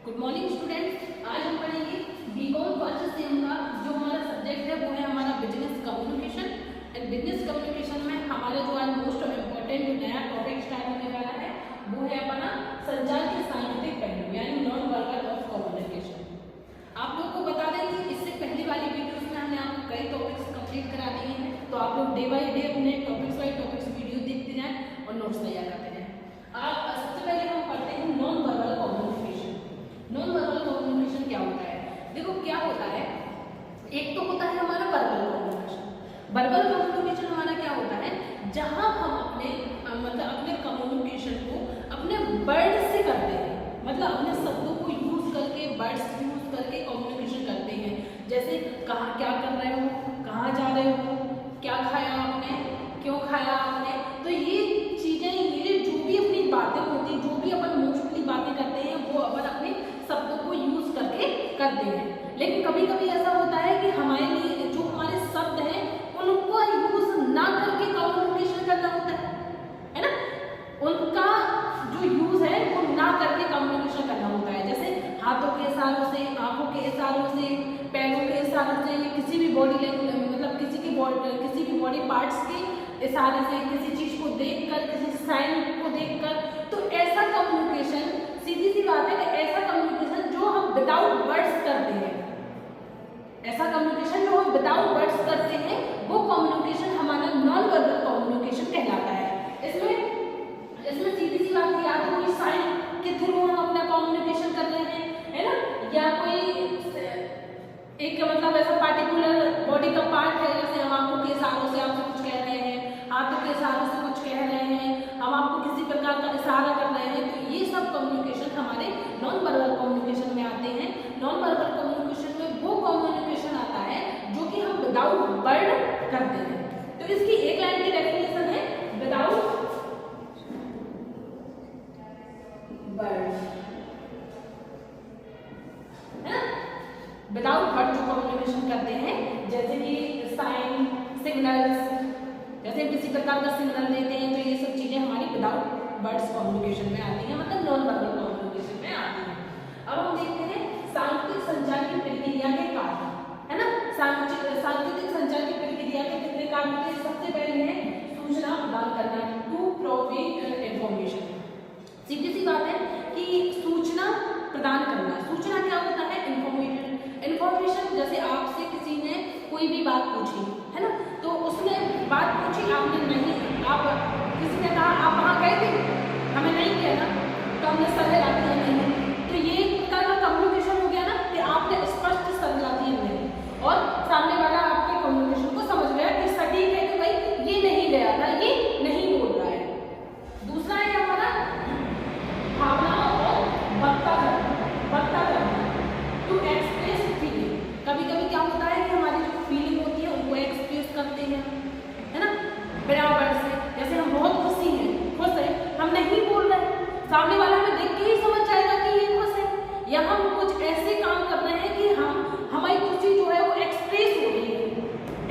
Good morning students. आज हम पढ़ेंगे बीकॉम फर्स्ट सेम का जो हमारा सब्जेक्ट है वो है हमारा business communication. And business communication में हमारा जो आज मोस्ट इम्पोर्टेंट जो नया टॉपिक स्टार्ट होने वाला है वो है अपना संचार के सांकेतिक पहलू यानी नॉन वर्बल ऑफ कम्युनिकेशन। आप लोग को बता दें कि इससे पहली वाली वीडियोस में हमने आपको कई टॉपिक्स कंप्लीट करा दिए हैं, तो आप लोग डे बाय डे अपने टॉपिक्स बाय टॉपिक्स वीडियो देखते जाएं और नोट्स तैयार करते जाएं। आप सबसे पहले हम पढ़ते हैं non verbal communication. Non verbal communication क्या होता है? देखो क्या होता है, एक तो होता है हमारा वर्बल कम्युनिकेशन। वर्बल कम्युनिकेशन हमारा क्या होता है, जहां हम अपने अपने कम्युनिकेशन को अपने वर्ड से करते हैं, मतलब अपने शब्दों को यूज करके, वर्ड्स यूज करके कम्युनिकेशन करते हैं। जैसे कहाँ क्या कर रहे हो, कहाँ जा रहे हो, क्या खाया आपने, क्यों खाया आपने। तो ये चीजें, ये जो भी अपनी बातें होती, जो भी अपन मोस्टली बातें करते हैं वो अपन अपने शब्दों को यूज करके करते हैं। लेकिन कभी कभी ऐसा होता है कि हमारे लिए जो हमारे शब्द हैं उनको यूज ना करके कम्युनिकेशन करना होता है ना। उनका जो यूज है वो ना करके कम्युनिकेशन करना होता है। जैसे हाथों के इशारों से, आंखों के इशारों से, पैरों के इशारों से, किसी भी बॉडी मतलब किसी भी बॉडी पार्ट्स के इशारे से, किसी चीज को देखकर, किसी साइन को देखकर। तो ऐसा कम्युनिकेशन, सीधी सी बात है कि ऐसा कम्युनिकेशन जो हम विदाउट वर्ड्स करते हैं, ऐसा कम्युनिकेशन जो हम विदाउट वर्ड्स करते हैं वो कम्युनिकेशन हमारा नॉन वर्बल कम्युनिकेशन कहलाता है। इसमें सीधी सी बात, या तो कोई साइन के थ्रू हम अपना कम्युनिकेशन कर रहे हैं, है ना, या कोई एक मतलब ऐसा पार्टिकुलर बॉडी का पार्ट है, जैसे हम आंखों के इशारों से आपसे कुछ कह रहे हैं, हाथों के इशारों से कुछ कह रहे हैं, हम आपको किसी प्रकार का इशारा कर रहे हैं। तो ये सब कम्युनिकेशन हमारे नॉन वर्बल कम्युनिकेशन में आते हैं। नॉन वर्बल कम्युनिकेशन में वो कम्युनिकेशन आता है जो कि हम विदाउट वर्ड करते हैं। तो इसकी एक लाइन की डेफिनेशन है विदाउट वर्ड, है ना। विदाउट वर्ड जो कम्युनिकेशन करते हैं, जैसे कि साइन, सिग्नल्स, जैसे किसी प्रकार का सिग्नल देते हैं, तो ये सब चीजें हमारी विदाउट वर्ड्स कम्युनिकेशन में आती हैं, मतलब नॉन वर्बल कम्युनिकेशन में आती हैं। अब हम देखते हैं सांकेतिक संचार की प्रक्रिया के कारण, है ना। सांकेतिक संचार की प्रक्रिया के कितने कारण होते हैं? सबसे पहले है सूचना प्रदान करना, टू प्रोवाइड इंफॉर्मेशन। सीधी सी बात है कि सूचना प्रदान करना। सूचना क्या होता है? इंफॉर्मेशन। जैसे आपसे किसी ने कोई भी बात पूछी, है ना, तो उसने बात पूछी, आपने नहीं, आप किसी ने कहा आप वहाँ गए थे, हमें नहीं किया ना, तो हमने सलाह दिया नहीं। तो ये एक प्रकार का कम्युनिकेशन हो गया ना कि आपने स्पष्ट सलाह दी नहीं, और सामने वाला आपके कम्युनिकेशन को समझ गया कि सटीक है कि भाई ये नहीं गया था, ये नहीं बोल रहा है। दूसरा है हमारा भावनाओं और वक्ता करना, टू एक्सप्रेस फीलिंग। कभी कभी क्या होता है कि हमारी जो फीलिंग होती है उनको एक्सप्रेस करते हैं, है ना, बिना वर्ड से। जैसे हम बहुत खुश है, हम नहीं बोल रहे, सामने वाला हमें देख के ही समझ जाएगा कि ये खुश है, या हम कुछ ऐसे काम कर रहे हैं कि हमारी खुशी जो है वो एक्सप्रेस हो रही है,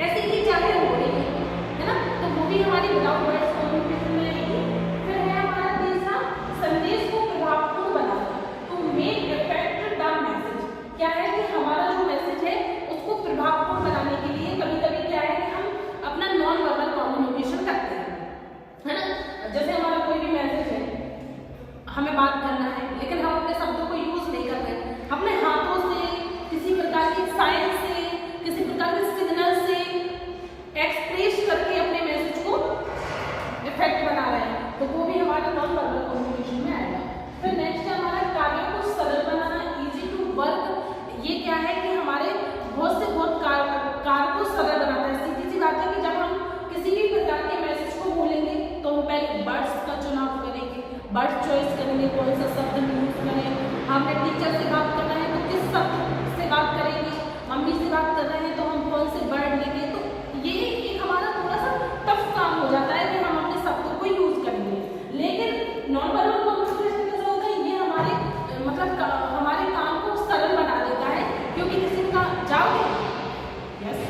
ऐसे ही जाहिर हो रही है ना। तो वो भी हमारी विदाउट वर्ड्स कम्युनिकेशन में रहेगी। फिर है हमारा तीसरा, संदेश को प्रभावपूर्ण बनाना, to make effect the message. क्या है कि हमारा जो मैसेज है उसको प्रभावपूर्ण बनाने के लिए कभी कभी क्या है कि हम अपना नॉन वर्बल कम्युनिकेशन करते हैं, है ना। जैसे हमारा कोई भी मैसेज है, हमें बात करना है, लेकिन हम अपने शब्दों को यूज नहीं कर रहे, अपने हाथों से, किसी प्रकार की साइन से, किसी प्रकार के सिग्नल से एक्सप्रेस करके अपने मैसेज को इफेक्ट बना रहे हैं, तो वो भी हमारा नॉन वर्बल कम्युनिकेशन में आएगा। फिर नेक्स्ट है हमारा कार्यों को सरल बनाना, इजी टू वर्क। ये क्या है कि हमारे बहुत से बहुत कार्य को सरल बनाता है। सीधी सी बात है कि जब हम किसी भी प्रकार के मैसेज को बोलेंगे तो हम पहले वर्ड्स का चुनाव करेंगे, वर्ड चॉइस करेंगे, कौन सा शब्द यूज करें। हमने टीचर से बात करना है तो किस शब्द से बात करेंगे, मम्मी से बात कर रहे हैं तो हम कौन से वर्ड लेंगे। तो ये एक हमारा थोड़ा सा टफ काम हो जाता है कि हम अपने शब्दों को यूज करेंगे। लेकिन नॉन वर्बल कम्युनिकेशन कैसा होता है, ये हमारे हमारे काम को सरल बना देता है। क्योंकि किसी ने कहा जाओगे, यस,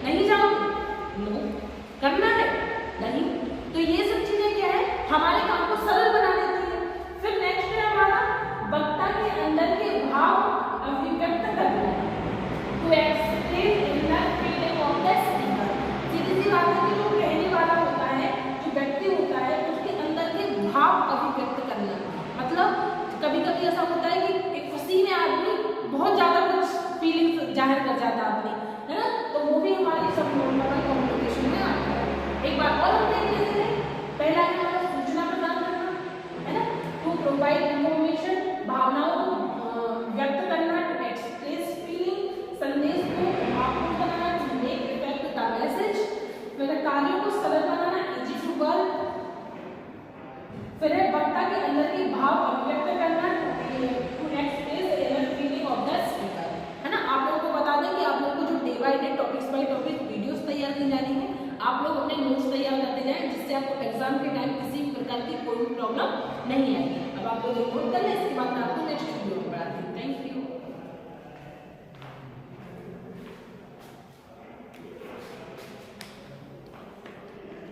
नहीं जाओगे, नो, करना है, नहीं। तो ये सब चीजें क्या है, हमारे काम को सरल बना देती है। फिर नेक्स्ट है हमारा वक्ता के अंदर के भाव जाहिर कर जाता है अपनी, है ना, तो वो भी हमारी सब नॉन वर्बल कम्युनिकेशन में आता है। एक बार और हम देख लेते हैं, पहला है हमारा सूचना प्रदान करना, है ना, टू प्रोवाइड इंफॉर्मेशन, भावनाओं को व्यक्त करना, टू एक्सप्रेस फीलिंग, संदेश को आपूर्ति बनाना, to make effect the message, फिर कार्यों को सरल बनाना, इजी टू वर्क, फिर है वक्ता के अंदर के भाव अभिव्यक्त करना, to express inner feeling of the speaker, है ना। आप लोगों को बता दें कि आप लोगों को जो day by day topics by topic videos तैयार की जानी है, आप लोग अपने नोट्स तैयार करते जाएं, जिससे आपको एग्जाम के टाइम किसी प्रकार की कोई प्रॉब्लम नहीं आएगी। अब आप लोग नोट कर लें, इसके बाद मैं आपको